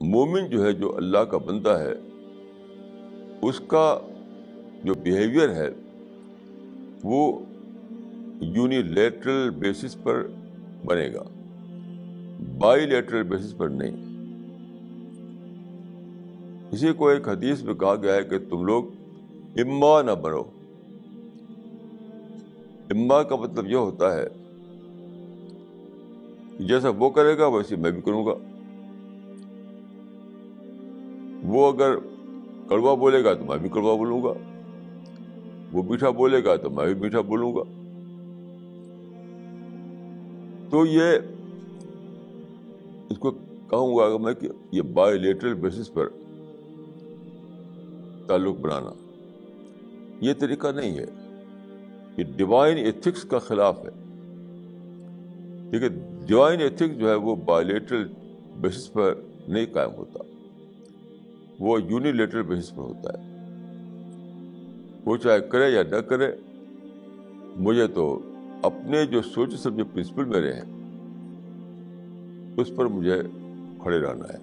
مومن جو ہے, جو اللہ کا بندہ ہے, اس کا جو بیہیویئر ہے وہ یونیلیٹرل بیسس پر بنے گا, بائی لیٹرل بیسس پر نہیں. اسی کو ایک حدیث میں کہا گیا ہے کہ تم لوگ اما نہ بنو. اما کا مطلب یہ ہوتا ہے کہ جیسا وہ کرے گا ویسے میں بھی کروں گا. وہ اگر کڑوا بولے گا تو میں بھی کڑوا بولوں گا, وہ میٹھا بولے گا تو میں بھی میٹھا بولوں گا. تو یہ اس کو کہوں گا میں کہ یہ بائی لیٹرل بیسس پر تعلق بنانا یہ طریقہ نہیں ہے, یہ ڈیوائن ایتھکس کا خلاف ہے. دیکھیے ڈیوائن ایتھکس جو ہے وہ بائی لیٹرل بیسس پر نہیں قائم ہوتا, وہ یونیلیٹرل بیسس پر ہوتا ہے. وہ چاہے کرے یا نہ کرے, مجھے تو اپنے جو سوچ سمجھے پرنسپل میرے ہیں اس پر مجھے کھڑے رہنا ہے.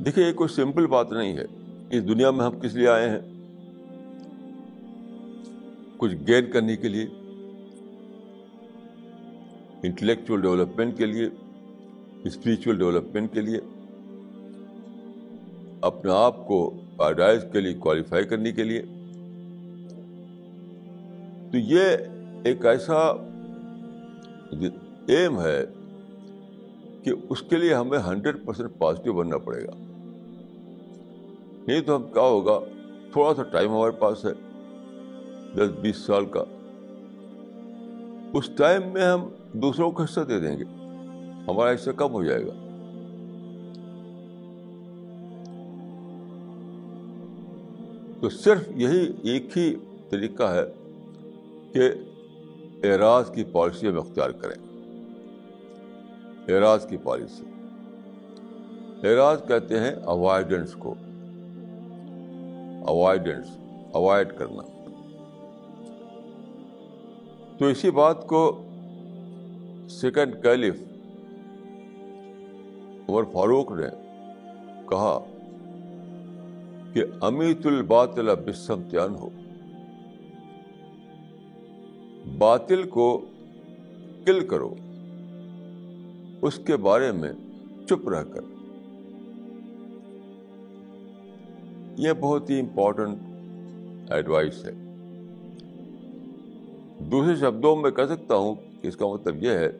دیکھیے یہ کوئی سمپل بات نہیں ہے. اس دنیا میں ہم کس لیے آئے ہیں؟ کچھ گین کرنے کے لیے, انٹلیکچوئل ڈیولپمنٹ کے لیے, اسپریچول ڈیولپمنٹ کے لیے, اپنے آپ کو پیراڈائز کے لیے کوالیفائی کرنے کے لیے. تو یہ ایک ایسا ایم ہے کہ اس کے لیے ہمیں 100% پازیٹیو بننا پڑے گا. نہیں تو ہم کیا ہوگا, تھوڑا سا ٹائم ہمارے پاس ہے 10-20 سال کا, اس ٹائم میں ہم دوسروں کو حصہ دے دیں گے, ہمارا حصہ کم ہو جائے گا. تو صرف یہی ایک ہی طریقہ ہے کہ اعراض کی پالیسی ہم اختیار کریں. اعراض کی پالیسی, اعراض کہتے ہیں اوائڈنس کو, اوائڈ کرنا. تو اسی بات کو سیکنڈ کیلف عمر فاروق نے کہا کہ امیت الباطل بالسمتیان ہو, باطل کو کل کرو اس کے بارے میں چپ رہ کر. یہ بہت ہی امپورٹنٹ ایڈوائس ہے. دوسرے شبدوں میں کہہ سکتا ہوں کہ اس کا مطلب یہ ہے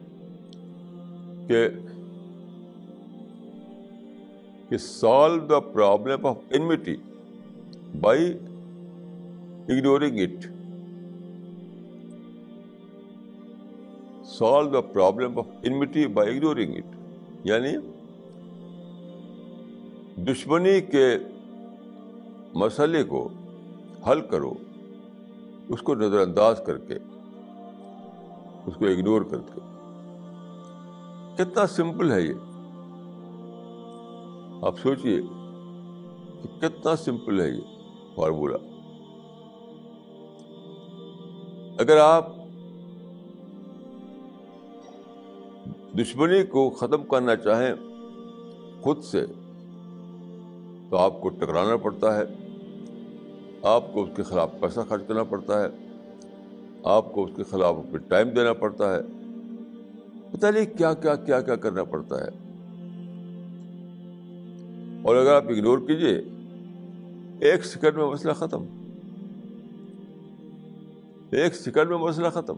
کہ solve the problem of enmity by ignoring it. Solve the problem of enmity by ignoring it. یعنی دشمنی کے مسئلے کو حل کرو, اس کو نظر انداز کر کے, اس کو اگنور کر کے. کتنا سمپل ہے یہ, آپ سوچئے کہ کتنا سمپل ہے یہ فارمولا. اگر آپ دشمنی کو ختم کرنا چاہیں خود سے تو آپ کو ٹکرانا پڑتا ہے, آپ کو اس کے خلاف پیسہ خرچ کرنا پڑتا ہے, آپ کو اس کے خلاف اپنا ٹائم دینا پڑتا ہے, پتہ نہیں کیا کیا کیا کیا کرنا پڑتا ہے. اور اگر آپ اگنور کیجیے 1 سیکنڈ میں مسئلہ ختم, 1 سیکنڈ میں مسئلہ ختم.